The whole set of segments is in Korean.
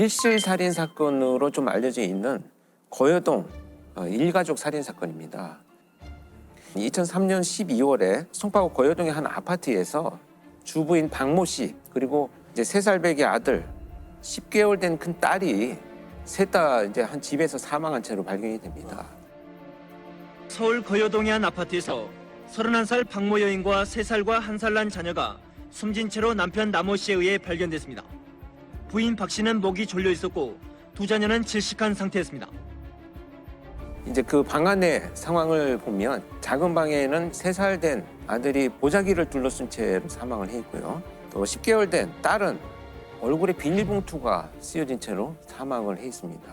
밀실 살인 사건으로 좀 알려져 있는 거여동 일가족 살인 사건입니다. 2003년 12월에 송파구 거여동의 한 아파트에서 주부인 박모 씨 그리고 이제 3살배기 아들 10개월 된 큰 딸이 셋 다 이제 한 집에서 사망한 채로 발견이 됩니다. 서울 거여동의 한 아파트에서 31살 박모 여인과 3살과 1살 난 자녀가 숨진 채로 남편 남모 씨에 의해 발견됐습니다. 부인 박 씨는 목이 졸려 있었고 두 자녀는 질식한 상태였습니다. 이제 그 방 안의 상황을 보면 작은 방에는 3살 된 아들이 보자기를 둘러쓴 채로 사망을 해 있고요. 또 10개월 된 딸은 얼굴에 비닐봉투가 씌워진 채로 사망을 해 있습니다.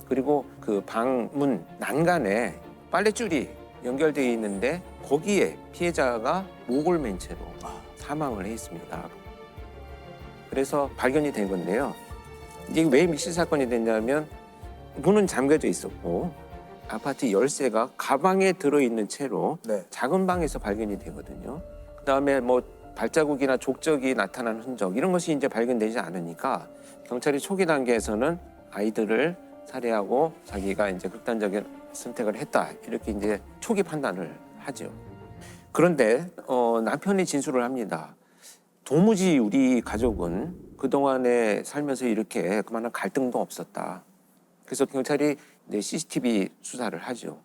그리고 그 방문 난간에 빨랫줄이 연결되어 있는데 거기에 피해자가 목을 맨 채로 사망을 해 있습니다. 그래서 발견이 된 건데요. 이게 왜 밀실 사건이 됐냐면 문은 잠겨져 있었고 아파트 열쇠가 가방에 들어있는 채로 작은 방에서 발견이 되거든요. 그다음에 뭐 발자국이나 족적이 나타난 흔적 이런 것이 이제 발견되지 않으니까 경찰이 초기 단계에서는 아이들을 살해하고 자기가 이제 극단적인 선택을 했다 이렇게 이제 초기 판단을 하죠. 그런데 남편이 진술을 합니다. 도무지 우리 가족은 그동안에 살면서 이렇게 그만한 갈등도 없었다. 그래서 경찰이 이제 CCTV 수사를 하죠.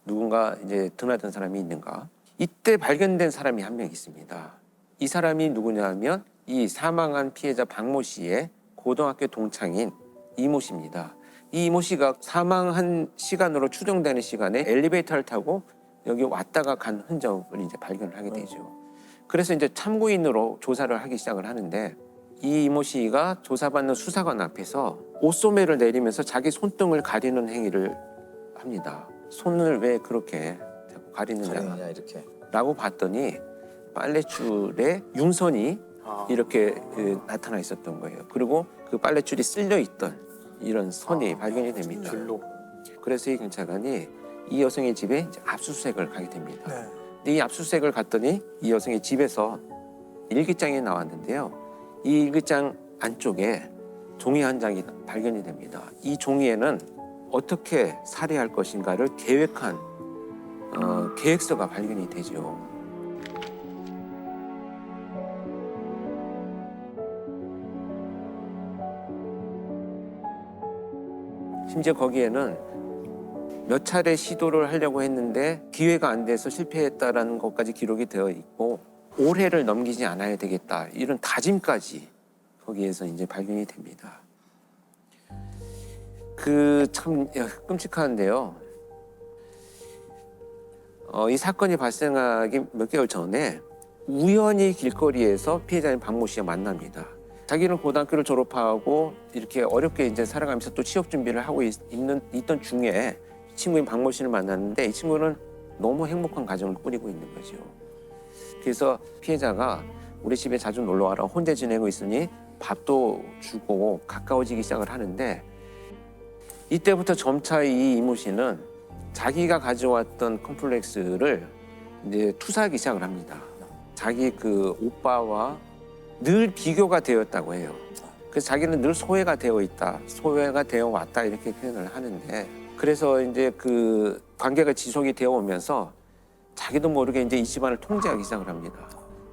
누군가 이제 드나든 사람이 있는가. 이때 발견된 사람이 한 명 있습니다. 이 사람이 누구냐면 이 사망한 피해자 박모 씨의 고등학교 동창인 이모 씨입니다. 이 이모 씨가 사망한 시간으로 추정되는 시간에 엘리베이터를 타고 여기 왔다가 간 흔적을 이제 발견을 하게 되죠. 그래서 이제 참고인으로 조사를 하기 시작을 하는데 이 이모 씨가 조사받는 수사관 앞에서 옷소매를 내리면서 자기 손등을 가리는 행위를 합니다. 손을 왜 그렇게 자꾸 가리느냐 이렇게. 라고 봤더니 빨랫줄에 융선이 이렇게 나타나 있었던 거예요. 그리고 그 빨랫줄이 쓸려 있던 이런 선이 발견이 됩니다. 줄로. 그래서 이 경찰관이 이 여성의 집에 이제 압수수색을 가게 됩니다. 근데 이 압수수색을 갔더니 이 여성의 집에서 일기장이 나왔는데요. 이 일기장 안쪽에 종이 한 장이 발견이 됩니다. 이 종이에는 어떻게 살해할 것인가를 계획한 계획서가 발견이 되죠. 심지어 거기에는 몇 차례 시도를 하려고 했는데 기회가 안 돼서 실패했다라는 것까지 기록이 되어 있고 올해를 넘기지 않아야 되겠다 이런 다짐까지 거기에서 이제 발견이 됩니다. 그 참 끔찍한데요. 이 사건이 발생하기 몇 개월 전에 우연히 길거리에서 피해자인 박모 씨와 만납니다. 자기는 고등학교를 졸업하고 이렇게 어렵게 이제 살아가면서 또 취업 준비를 하고 있던 중에 친구인 박모 씨를 만났는데 이 친구는 너무 행복한 가정을 꾸리고 있는 거죠. 그래서 피해자가 우리 집에 자주 놀러 와라. 혼자 지내고 있으니 밥도 주고 가까워지기 시작을 하는데 이때부터 점차 이 이모 씨는 자기가 가져왔던 컴플렉스를 이제 투사하기 시작을 합니다. 자기 그 오빠와 늘 비교가 되었다고 해요. 그래서 자기는 늘 소외가 되어 있다, 소외가 되어 왔다 이렇게 표현을 하는데 그래서 이제 그 관계가 지속이 되어 오면서 자기도 모르게 이제 이 집안을 통제하기 시작을 합니다.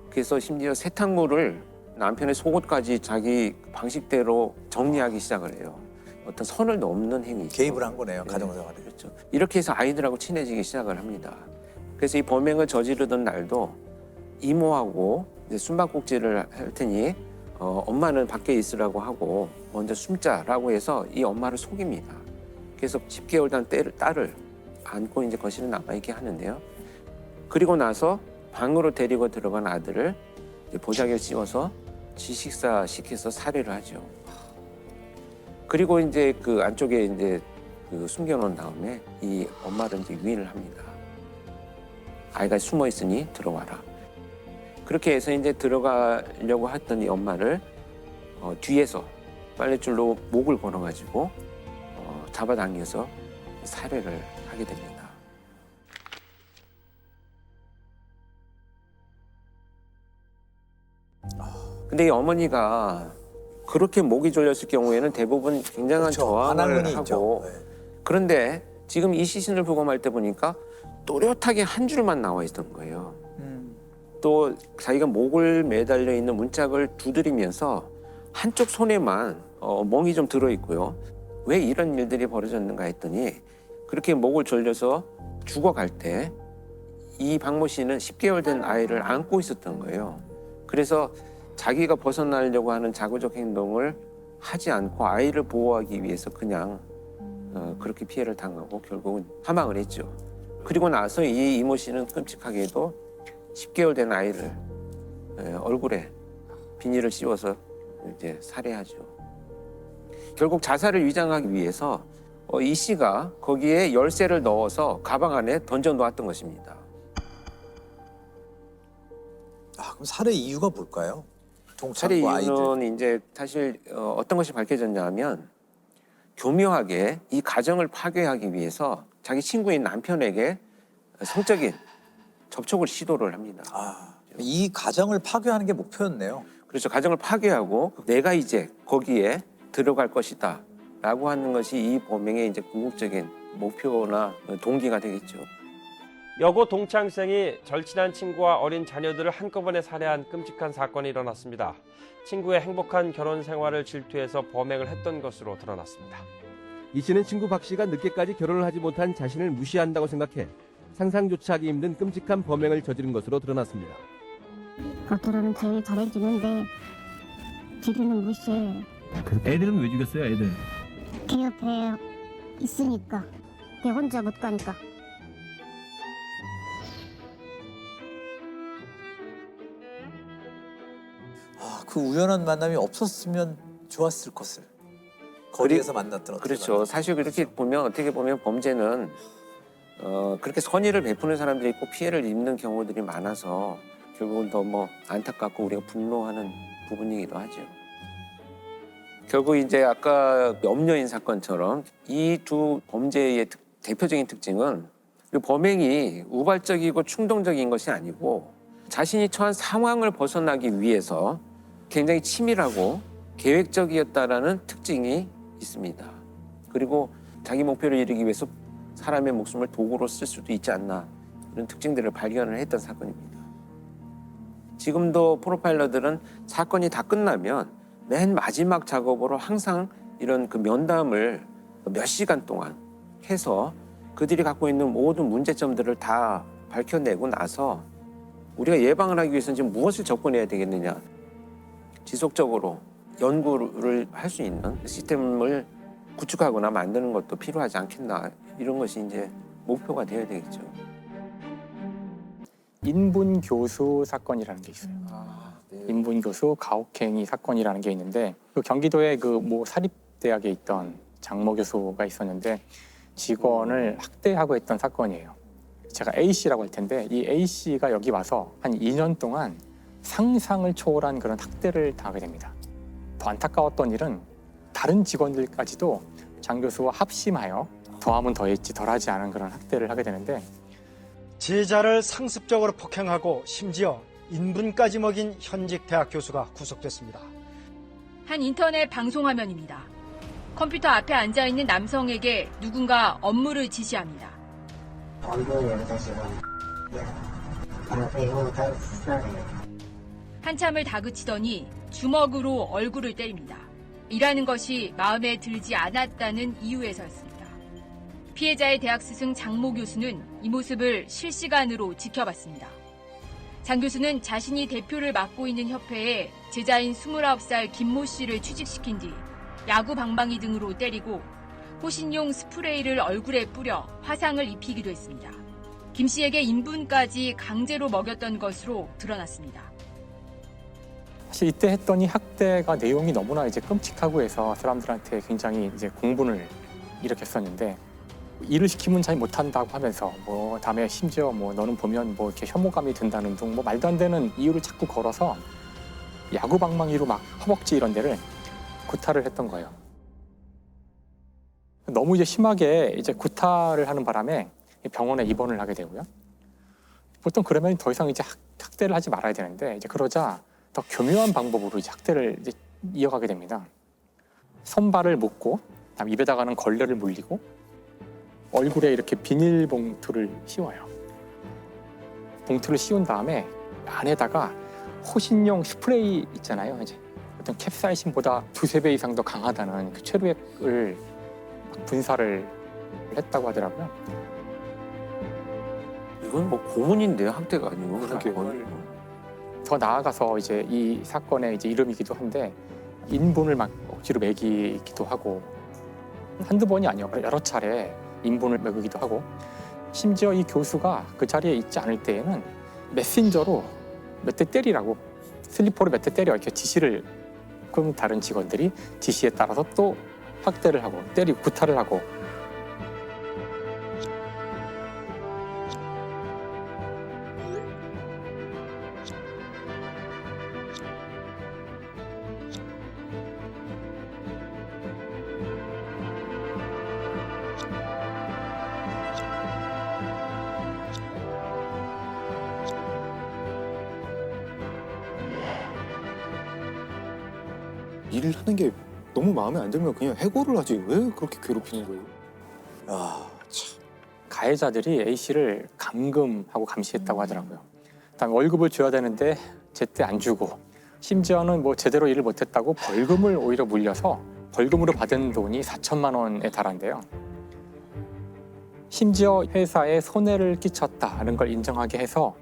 그래서 심지어 세탁물을 남편의 속옷까지 자기 방식대로 정리하기 시작을 해요. 어떤 선을 넘는 행위죠. 개입을 한 거네요, 가정생활에. 그렇죠. 이렇게 해서 아이들하고 친해지기 시작을 합니다. 그래서 이 범행을 저지르던 날도 이모하고 이제 숨바꼭질을 할 테니 엄마는 밖에 있으라고 하고 먼저 숨자라고 해서 이 엄마를 속입니다. 그래서 10개월 된 딸을 안고 이제 거실에 남아있게 하는데요. 그리고 나서 방으로 데리고 들어간 아들을 이제 보자기를 씌워서 지식사 시켜서 살해를 하죠. 그리고 이제 그 안쪽에 이제 그 숨겨놓은 다음에 이 엄마를 이제 유인을 합니다. 아이가 숨어 있으니 들어와라. 그렇게 해서 이제 들어가려고 했던 이 엄마를 뒤에서 빨랫줄로 목을 걸어가지고 잡아당겨서 살해를 하게 됩니다. 근데 이 어머니가 그렇게 목이 졸렸을 경우에는 대부분 굉장한 그렇죠. 저항을 반항문이 하고 있죠. 네. 그런데 지금 이 시신을 부검할 때 보니까 또렷하게 한 줄만 나와 있던 거예요. 또 자기가 목을 매달려 있는 문짝을 두드리면서 한쪽 손에만 멍이 좀 들어 있고요. 왜 이런 일들이 벌어졌는가 했더니 그렇게 목을 졸려서 죽어갈 때 이 박모 씨는 10개월 된 아이를 안고 있었던 거예요. 그래서 자기가 벗어나려고 하는 자구적 행동을 하지 않고 아이를 보호하기 위해서 그냥 그렇게 피해를 당하고 결국은 사망을 했죠. 그리고 나서 이 이모 씨는 끔찍하게도 10개월 된 아이를 얼굴에 비닐을 씌워서 이제 살해하죠. 결국 자살을 위장하기 위해서 이 씨가 거기에 열쇠를 넣어서 가방 안에 던져 놓았던 것입니다. 아, 그럼 살해 이유가 뭘까요? 살해 동창과 아이들. 이유는 이제 사실 어떤 것이 밝혀졌냐면 교묘하게 이 가정을 파괴하기 위해서 자기 친구인 남편에게 성적인 접촉을 시도를 합니다. 아, 이 가정을 파괴하는 게 목표였네요. 그렇죠. 가정을 파괴하고 내가 이제 거기에 들어갈 것이다 라고 하는 것이 이 범행의 이제 궁극적인 목표나 동기가 되겠죠. 여고 동창생이 절친한 친구와 어린 자녀들을 한꺼번에 살해한 끔찍한 사건이 일어났습니다. 친구의 행복한 결혼 생활을 질투해서 범행을 했던 것으로 드러났습니다. 이 씨는 친구 박 씨가 늦게까지 결혼을 하지 못한 자신을 무시한다고 생각해 상상조차 하기 힘든 끔찍한 범행을 저지른 것으로 드러났습니다. 겉으로는 제일 잘해주는데 뒤로는 무시해. 애들은 왜 죽였어요, 애들? 걔 옆에 있으니까. 걔 혼자 못 가니까. 아, 그 우연한 만남이 없었으면 좋았을 것을. 거리에서 만났던 그렇죠. 사실 그렇게 보면 어떻게 보면 범죄는 그렇게 선의를 베푸는 사람들이 꼭 피해를 입는 경우들이 많아서 결국은 더 뭐 안타깝고 우리가 분노하는 부분이기도 하죠. 결국 이제 아까 염려인 사건처럼 이 두 범죄의 대표적인 특징은 그 범행이 우발적이고 충동적인 것이 아니고 자신이 처한 상황을 벗어나기 위해서 굉장히 치밀하고 계획적이었다라는 특징이 있습니다. 그리고 자기 목표를 이루기 위해서 사람의 목숨을 도구로 쓸 수도 있지 않나 이런 특징들을 발견을 했던 사건입니다. 지금도 프로파일러들은 사건이 다 끝나면 맨 마지막 작업으로 항상 이런 그 면담을 몇 시간 동안 해서 그들이 갖고 있는 모든 문제점들을 다 밝혀내고 나서 우리가 예방을 하기 위해서는 지금 무엇을 접근해야 되겠느냐, 지속적으로 연구를 할 수 있는 시스템을 구축하거나 만드는 것도 필요하지 않겠나, 이런 것이 이제 목표가 되어야 되겠죠. 인분 교수 사건이라는 게 있어요. 네. 인분 교수 가혹행위 사건이라는 게 있는데 그 경기도에 그 모 사립대학에 있던 장모 교수가 있었는데 직원을 학대하고 했던 사건이에요. 제가 A 씨라고 할 텐데 이 A 씨가 여기 와서 한 2년 동안 상상을 초월한 그런 학대를 당하게 됩니다. 더 안타까웠던 일은 다른 직원들까지도 장 교수와 합심하여 더하면 더했지 덜하지 않은 그런 학대를 하게 되는데 제자를 상습적으로 폭행하고 심지어 인분까지 먹인 현직 대학 교수가 구속됐습니다. 한 인터넷 방송 화면입니다. 컴퓨터 앞에 앉아있는 남성에게 누군가 업무를 지시합니다. 한참을 다그치더니 주먹으로 얼굴을 때립니다. 일하는 것이 마음에 들지 않았다는 이유에서였습니다. 피해자의 대학 스승 장모 교수는 이 모습을 실시간으로 지켜봤습니다. 장 교수는 자신이 대표를 맡고 있는 협회에 제자인 29살 김모 씨를 취직시킨 뒤 야구 방망이 등으로 때리고 호신용 스프레이를 얼굴에 뿌려 화상을 입히기도 했습니다. 김 씨에게 인분까지 강제로 먹였던 것으로 드러났습니다. 사실 이때 했던 이 학대가 내용이 너무나 이제 끔찍하고 해서 사람들한테 굉장히 이제 공분을 일으켰었는데 일을 시키면 잘 못한다고 하면서 뭐 다음에 심지어 뭐 너는 보면 뭐 이렇게 혐오감이 든다는 등 뭐 말도 안 되는 이유를 자꾸 걸어서 야구 방망이로 막 허벅지 이런 데를 구타를 했던 거예요. 너무 이제 심하게 이제 구타를 하는 바람에 병원에 입원을 하게 되고요. 보통 그러면 더 이상 이제 학대를 하지 말아야 되는데 이제 그러자 더 교묘한 방법으로 이제 학대를 이제 이어가게 됩니다. 손발을 묶고 그다음 입에다가는 걸레를 물리고 얼굴에 이렇게 비닐봉투를 씌워요. 봉투를 씌운 다음에 안에다가 호신용 스프레이 있잖아요. 이제 어떤 캡사이신보다 2~3배 이상 더 강하다는 그 최루액을 막 분사를 했다고 하더라고요. 이건 뭐 고문인데요, 학대가 아니고. 그러게요. 더 나아가서 이제 이 사건의 이제 이름이기도 한데 인분을 막 억지로 먹이기도 하고 한두 번이 아니요 여러 차례 인분을 먹이기도 하고 심지어 이 교수가 그 자리에 있지 않을 때에는 메신저로 몇 대 때리라고 슬리퍼로 몇 대 때려 이렇게 지시를 그럼 다른 직원들이 지시에 따라서 또 학대를 하고 때리고 구타를 하고 일을 하는 게 너무 마음에 안 들면 그냥 해고를 하지 왜 그렇게 괴롭히는 거예요? 아, 참. 가해자들이 A 씨를 감금하고 감시했다고 하더라고요. 그다음에 월급을 줘야 되는데 제때 안 주고 심지어는 뭐 제대로 일을 못했다고 벌금을 오히려 물려서 벌금으로 받은 돈이 4천만 원에 달한대요. 심지어 회사에 손해를 끼쳤다는 걸 인정하게 해서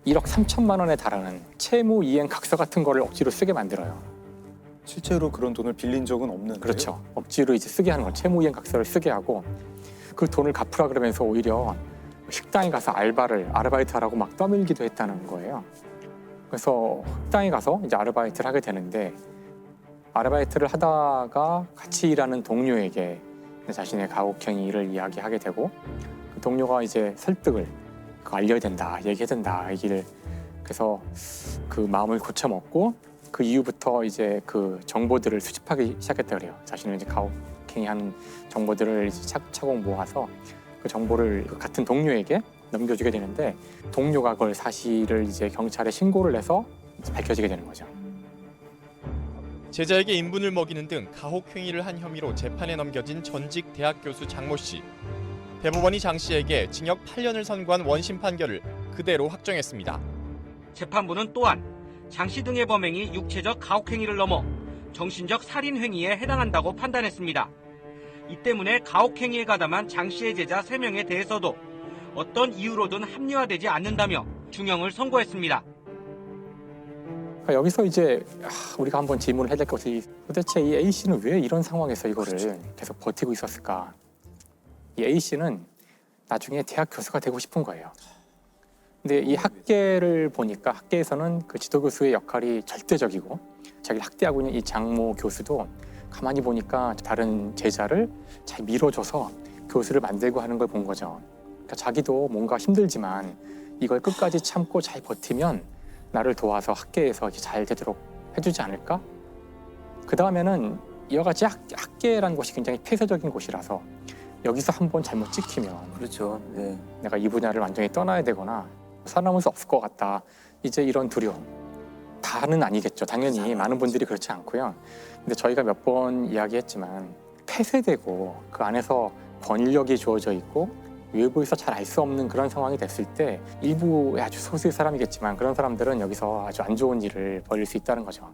1억 3천만 원에 달하는 채무 이행 각서 같은 거를 억지로 쓰게 만들어요. 실제로 그런 돈을 빌린 적은 없는데. 그렇죠. 억지로 이제 쓰게 하는 거, 채무이행 각서를 쓰게 하고 그 돈을 갚으라 그러면서 오히려 식당에 가서 아르바이트 하라고 막 떠밀기도 했다는 거예요. 그래서 식당에 가서 이제 아르바이트를 하게 되는데 아르바이트를 하다가 같이 일하는 동료에게 자신의 가혹행위를 이야기하게 되고 그 동료가 이제 설득을 그거 알려야 된다, 얘기해야 된다 얘기를 그래서 그 마음을 고쳐먹고 그 이후부터 이제 그 정보들을 수집하기 시작했다 그래요. 자신을 이제 가혹행위하는 정보들을 이제 차곡차곡 모아서 그 정보를 그 같은 동료에게 넘겨주게 되는데 동료가 그걸 사실을 이제 경찰에 신고를 해서 이제 밝혀지게 되는 거죠. 제자에게 인분을 먹이는 등 가혹행위를 한 혐의로 재판에 넘겨진 전직 대학 교수 장모 씨. 대법원이 장 씨에게 징역 8년을 선고한 원심 판결을 그대로 확정했습니다. 재판부는 또한 장 씨 등의 범행이 육체적 가혹행위를 넘어 정신적 살인행위에 해당한다고 판단했습니다. 이 때문에 가혹행위에 가담한 장 씨의 제자 3명에 대해서도 어떤 이유로든 합리화되지 않는다며 중형을 선고했습니다. 여기서 이제 우리가 한번 질문을 해야 될 것이 도대체 이 A 씨는 왜 이런 상황에서 이거를 계속 버티고 있었을까? 이 A 씨는 나중에 대학 교수가 되고 싶은 거예요. 근데 이 학계를 보니까 학계에서는 그 지도교수의 역할이 절대적이고 자기를 학대하고 있는 이 장모 교수도 가만히 보니까 다른 제자를 잘 밀어줘서 교수를 만들고 하는 걸 본 거죠. 그러니까 자기도 뭔가 힘들지만 이걸 끝까지 참고 잘 버티면 나를 도와서 학계에서 잘 되도록 해주지 않을까? 그 다음에는 이와 같이 학계라는 곳이 굉장히 폐쇄적인 곳이라서 여기서 한번 잘못 찍히면 그렇죠. 네. 내가 이 분야를 완전히 떠나야 되거나 살아남을 수 없을 것 같다. 이제 이런 두려움. 다는 아니겠죠. 당연히 많은 분들이 그렇지 않고요. 근데 저희가 몇 번 이야기했지만 폐쇄되고 그 안에서 권력이 주어져 있고 외부에서 잘 알 수 없는 그런 상황이 됐을 때 일부의 아주 소수의 사람이겠지만 그런 사람들은 여기서 아주 안 좋은 일을 벌일 수 있다는 거죠.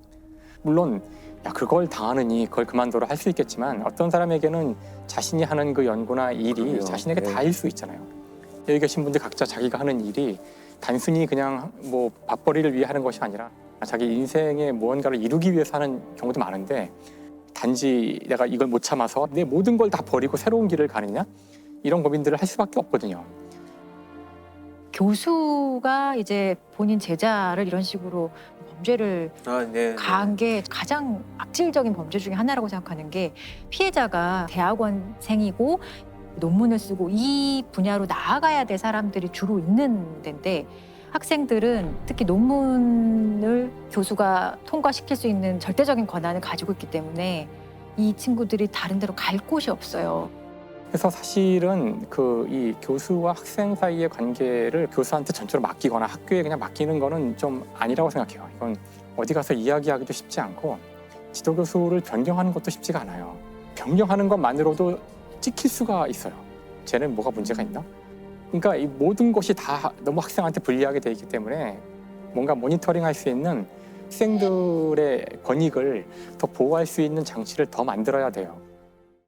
물론 야 그걸 당하느니 그걸 그만둬라 할 수 있겠지만 어떤 사람에게는 자신이 하는 그 연구나 일이 그래요. 자신에게 네. 다일 수 있잖아요. 여기 계신 분들 각자 자기가 하는 일이 단순히 그냥 뭐 밥벌이를 위해 하는 것이 아니라 자기 인생의 무언가를 이루기 위해서 하는 경우도 많은데 단지 내가 이걸 못 참아서 내 모든 걸 다 버리고 새로운 길을 가느냐? 이런 고민들을 할 수밖에 없거든요. 교수가 이제 본인 제자를 이런 식으로 범죄를 네. 가한 게 가장 악질적인 범죄 중에 하나라고 생각하는 게 피해자가 대학원생이고 논문을 쓰고 이 분야로 나아가야 될 사람들이 주로 있는 데인데 학생들은 특히 논문을 교수가 통과시킬 수 있는 절대적인 권한을 가지고 있기 때문에 이 친구들이 다른 데로 갈 곳이 없어요. 그래서 사실은 그 이 교수와 학생 사이의 관계를 교수한테 전체로 맡기거나 학교에 그냥 맡기는 거는 좀 아니라고 생각해요. 이건 어디 가서 이야기하기도 쉽지 않고 지도교수를 변경하는 것도 쉽지가 않아요. 변경하는 것만으로도 찍힐 수가 있어요. 쟤는 뭐가 문제가 있나? 그러니까 이 모든 것이 다 너무 학생한테 불리하게 돼 있기 때문에 뭔가 모니터링할 수 있는 학생들의 권익을 더 보호할 수 있는 장치를 더 만들어야 돼요.